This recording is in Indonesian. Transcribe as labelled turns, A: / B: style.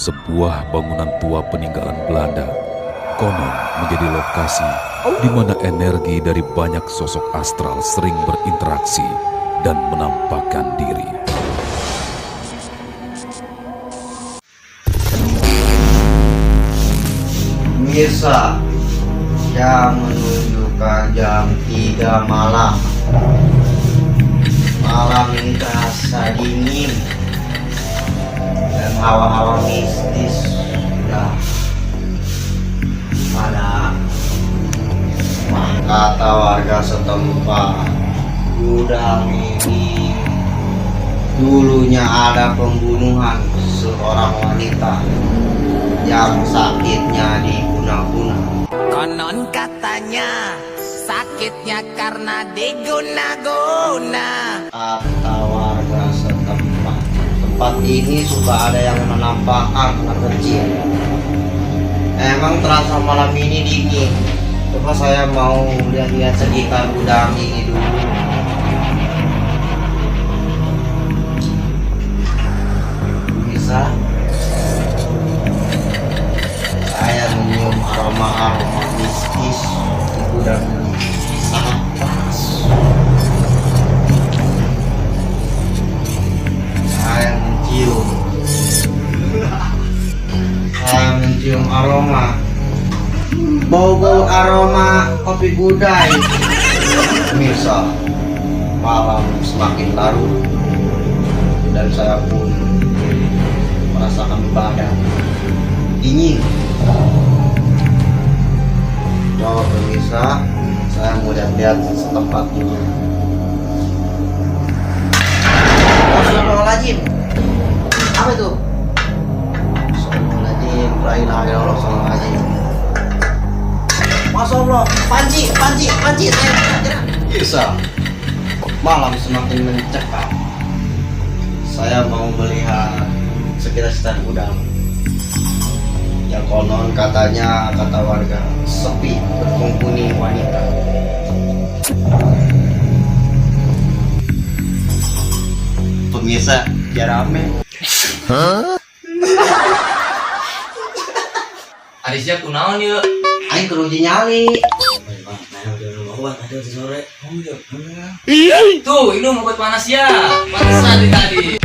A: Sebuah bangunan tua peninggalan Belanda konon menjadi lokasi di mana energi dari banyak sosok astral sering berinteraksi dan menampakkan diri.
B: Mirsa, jam menunjukkan jam 3 malam. Malam ini terasa dingin dan hawa-hawa mistis sudah ada. Kata warga setempat, gudang ini dulunya ada pembunuhan seorang wanita yang sakitnya diguna-guna.
C: Konon katanya sakitnya karena diguna-guna.
B: Kata warga setempat, tempat ini suka ada yang menampakkan anak kecil. Emang terasa malam ini dingin. Coba saya mau lihat-lihat sekitar gudang ini dulu. Bisa? Saya menyium aroma-aroma mistis di gudang ini. Sangat panas. Saya mencium aroma. Bau-bau aroma kopi gudai. Misal malam semakin larut dan saya pun merasakan badan dingin. Coba pemirsa, saya mau lihat-lihat setempat dulu. Astagfirullahaladzim. Apa itu? Astagfirullahaladzim. La ilaha illallah. Astagfirullahaladzim. Masya Allah, panci. Bisa. Malam semakin mencekam. Saya mau melihat sekitar gudang. Yang konon katanya, kata warga, sepi berpenghuni wanita. Pemirsa, ya rame.
D: Arisnya kunaon yuk.
B: Aing keruji nyali.
D: Tuh, ini mau buat panas ya. Panasan tadi.